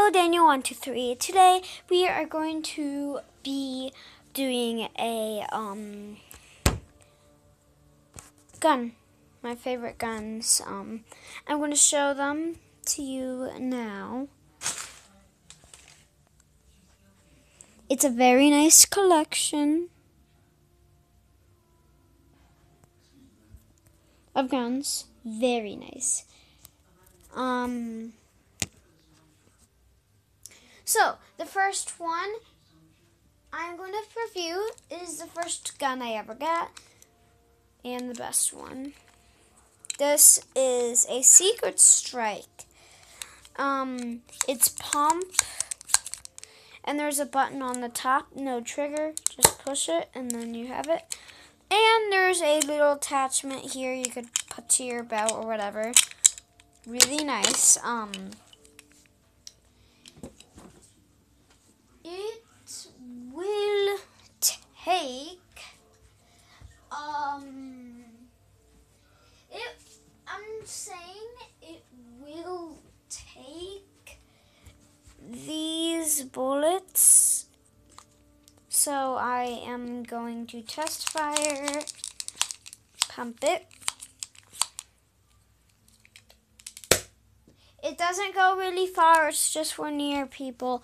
Hello, Daniel123. Today we are going to be doing a gun, my favorite guns. I'm going to show them to you now. It's a very nice collection of guns. Very nice. So, the first one I'm going to review is the first gun I ever got, and the best one. This is a Secret Strike. It's pump, and there's a button on the top, no trigger, just push it, and then you have it. And there's a little attachment here you could put to your belt or whatever. Really nice. It will take, I'm saying it will take these bullets. So I am going to test fire, pump it. It doesn't go really far, it's just for near people.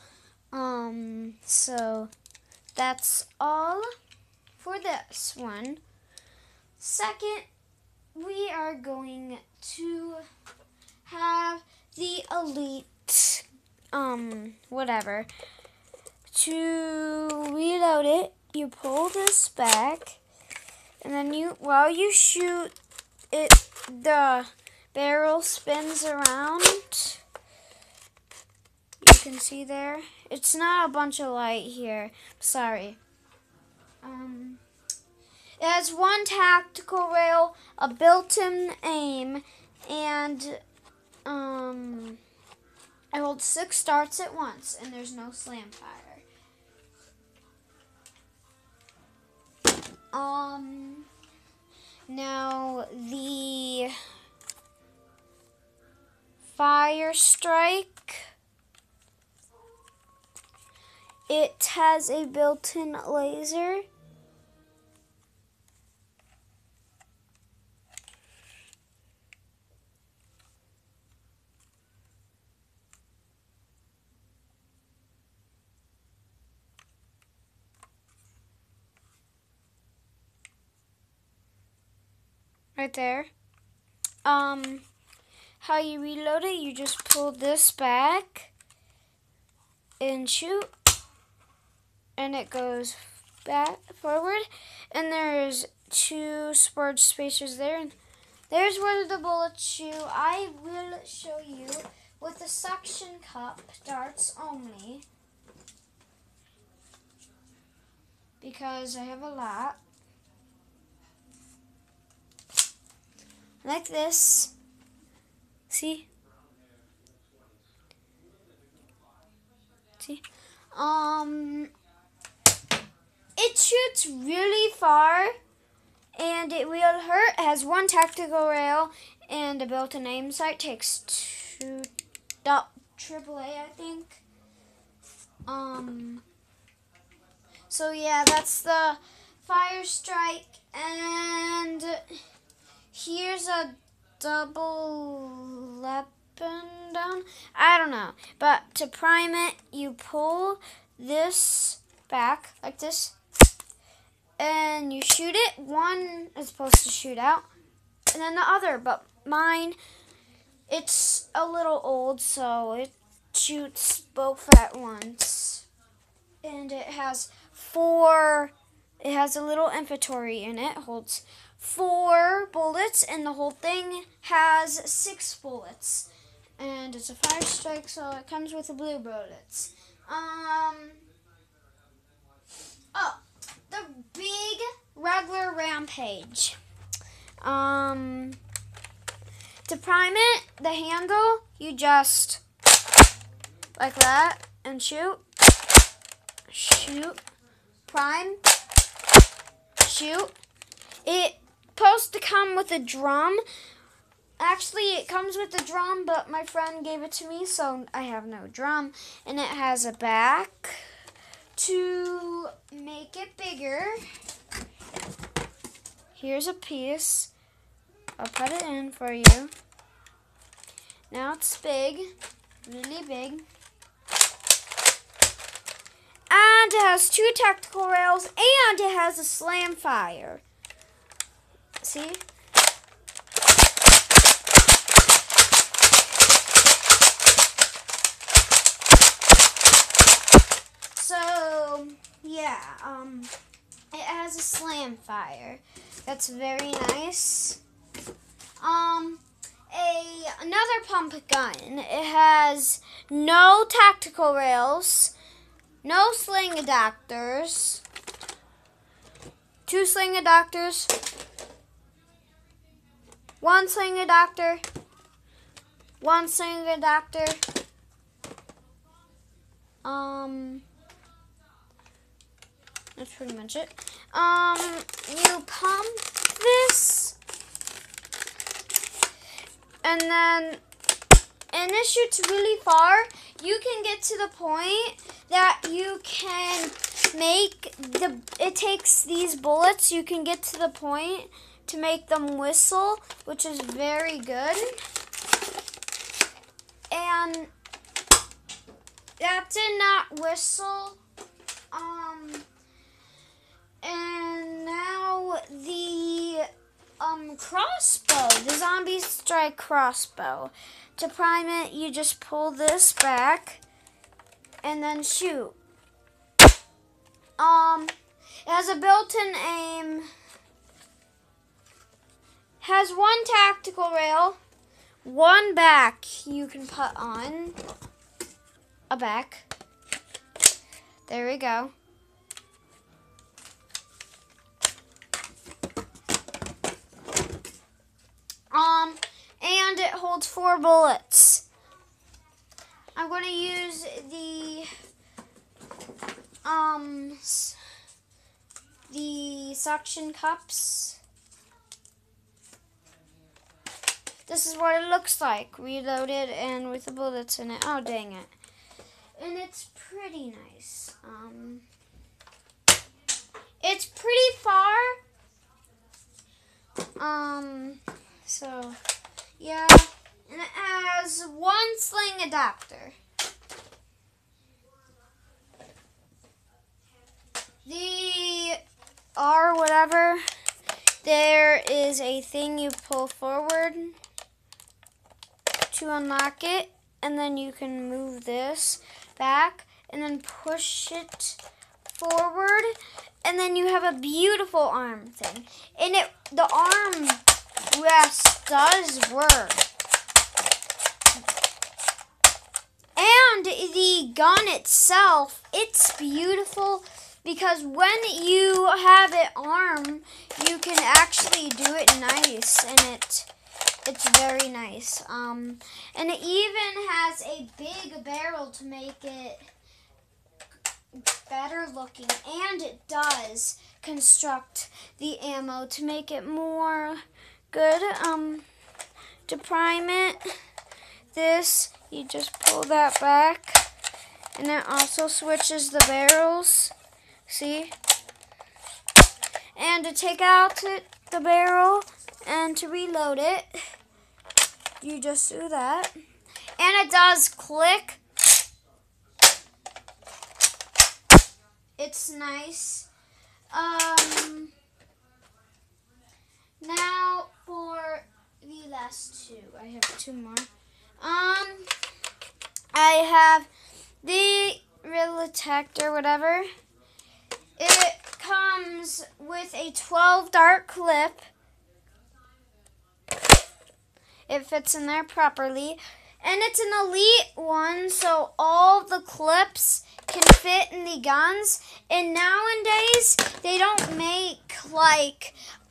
So that's all for this one. Second, we are going to have the Elite, whatever. To reload it, you pull this back, and then while you shoot it, the barrel spins around. You can see there. It's not a bunch of light here. Sorry. It has one tactical rail, a built-in aim, and it holds 6 darts at once, and there's no slam fire. Now the Fire Strike, it has a built-in laser. Right there. How you reload it, you just pull this back and shoot, and it goes back forward, and there's 2 storage spacers there, and there's where the bullets shoot. I will show you with the suction cup darts only, because I have a lot. Like this. See? See? It shoots really far, and it will hurt. It has 1 tactical rail and a built-in aim sight. Takes 2 AAA, I think. So yeah, that's the Fire Strike, and here's a double weapon down. I don't know. But to prime it, you pull this back like this, and you shoot it. One is supposed to shoot out, and then the other. But mine, it's a little old, so it shoots both at once. And it has 4, it has a little inventory in it. It holds 4 bullets, and the whole thing has 6 bullets. And it's a Fire Strike, so it comes with the blue bullets. Oh, the big regular Rampage. To prime it, the handle, you just like that and shoot, prime, shoot. It's supposed to come with a drum, Actually, it comes with a drum, but my friend gave it to me, so I have no drum. And it has a back to make it bigger. Here's a piece. I'll put it in for you. Now it's big, really big. And it has 2 tactical rails, and it has a slam fire. See? So, yeah, it has a slam fire. That's very nice. Another pump gun. It has no tactical rails, no sling adapters, 2 sling adapters, 1 sling adapter, 1 sling adapter. That's pretty much it. You pump this, and then, and this shoots really far. You can get to the point that you can make it takes these bullets, you can get to the point to make them whistle, which is very good. And that did not whistle. And now the crossbow, the zombie strike crossbow. To prime it, you just pull this back and then shoot. It has a built-in aim. Has 1 tactical rail, 1 back you can put on a back. There we go. And it holds 4 bullets. I'm going to use the suction cups. This is what it looks like, reloaded and with the bullets in it. Oh, dang it. And it's pretty nice. It's pretty far. So, yeah. And it has 1 sling adapter. The R whatever, there is a thing you pull forward to unlock it, and then you can move this back and then push it forward, and then you have a beautiful arm thing. And the arm rest does work. And the gun itself, it's beautiful because when you have it armed, you can actually do it nice, and it's very nice. And it even has a big barrel to make it better looking, and it does construct the ammo to make it more good. To prime it, this, you just pull that back, and it also switches the barrels. See? And to take out the barrel and to reload it, you just do that. And it does click. It's nice. Now for the last 2. I have 2 more. I have the Realitect or whatever. It comes with a 12 dart clip. It fits in there properly. And it's an elite one, so all the clips can fit in the guns. And nowadays, they don't make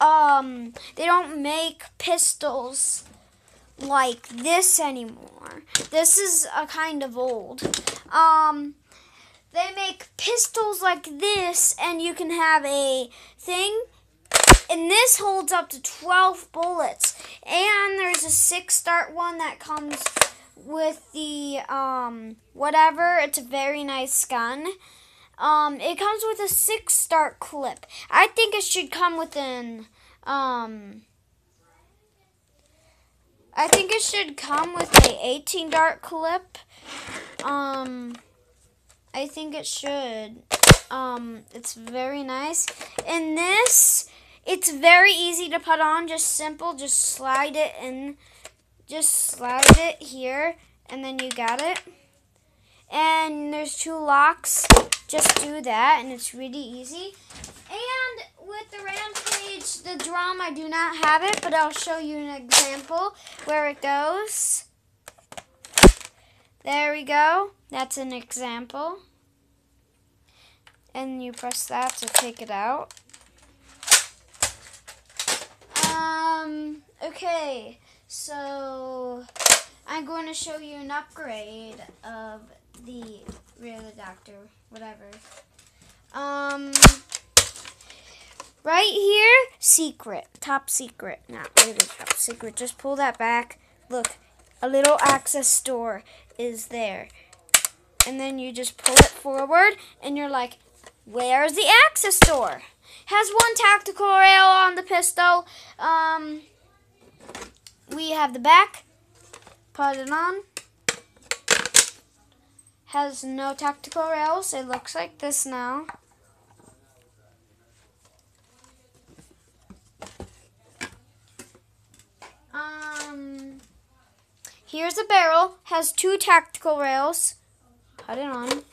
they don't make pistols like this anymore. This is a kind of old. They make pistols like this, and you can have a thing, And this holds up to 12 bullets. And there's a 6-start one that comes with the whatever. It's a very nice gun. It comes with a 6-start clip. I think it should come with an I think it should come with a 18-dart clip. I think it should. It's very nice. And this, it's very easy to put on. Just simple. Just slide it in. Just slide it here, and then you got it. And there's 2 locks. Just do that, and it's really easy. And with the Rampage, the drum, I do not have it, but I'll show you an example where it goes. There we go. That's an example. And you press that to take it out. Okay, so I'm going to show you an upgrade of the real adapter, whatever. Right here, secret, top secret, not really top secret, just pull that back. Look, a little access door is there. And then you just pull it forward and you're like, where's the access door? Has 1 tactical rail on the pistol. We have the back, put it on. Has no tactical rails. It looks like this now. Here's a barrel. Has 2 tactical rails. Put it on.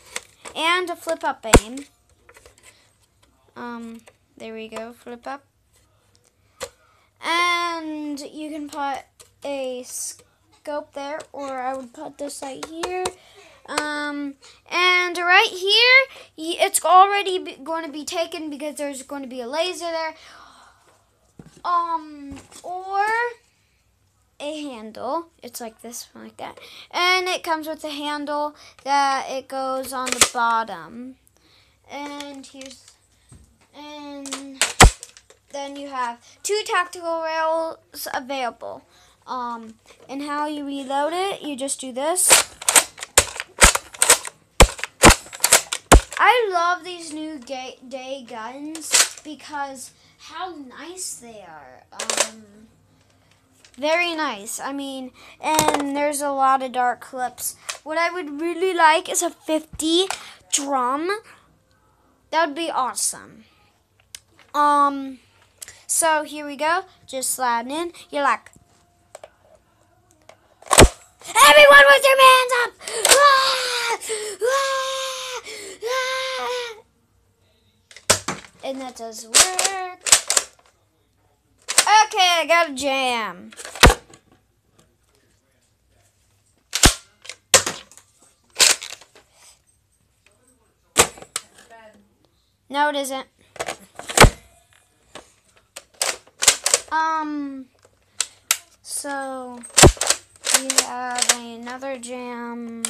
And a flip up aim. There we go. Flip up. And you can put a scope there, or I would put this right here. And right here, it's already going to be taken because there's going to be a laser there. Or a handle. It's like this, like that. And it comes with a handle that it goes on the bottom. And then you have 2 tactical rails available. And how you reload it, you just do this. I love these new day guns because how nice they are. Very nice. I mean, and there's a lot of dart clips. What I would really like is a 50 drum. That would be awesome. So here we go. Just slide in. You're like, everyone with their hands up! Ah! Ah! Ah! And that does work. Okay, I got a jam. No, it isn't. So we have another jam.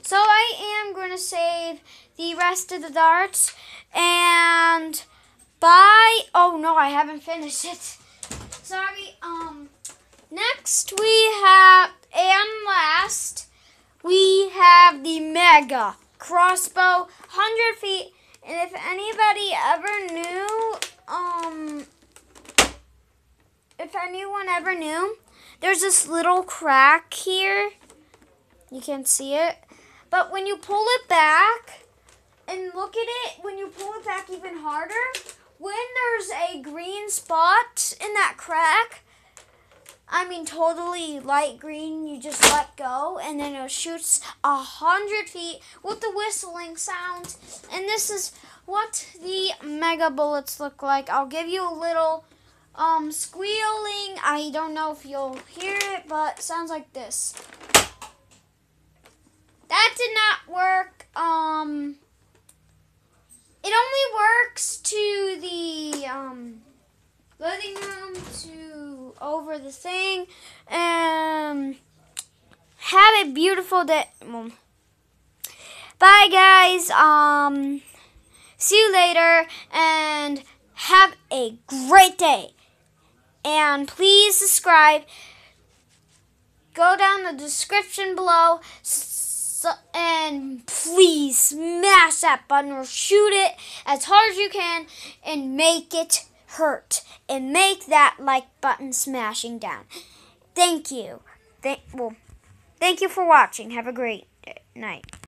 So I am going to save the rest of the darts and buy, oh no, I haven't finished it. Sorry. Next we have, and last, we have the Mega Crossbow, 100 feet. And if anybody ever knew, there's this little crack here. You can't see it. But when you pull it back, and look at it, when you pull it back even harder, when there's a green spot in that crack, I mean totally light green, you just let go, and then it shoots 100 feet with the whistling sound. And this is what the Mega bullets look like. I'll give you a little squealing. I don't know if you'll hear it, but it sounds like this. That did not work. it only works to the living room to over the thing. Have a beautiful day. Bye guys. See you later and have a great day. And please subscribe. Go down the description below and please smash that button or shoot it as hard as you can and make it hurt. And make that like button smashing down. Thank you. Thank you for watching. Have a great night.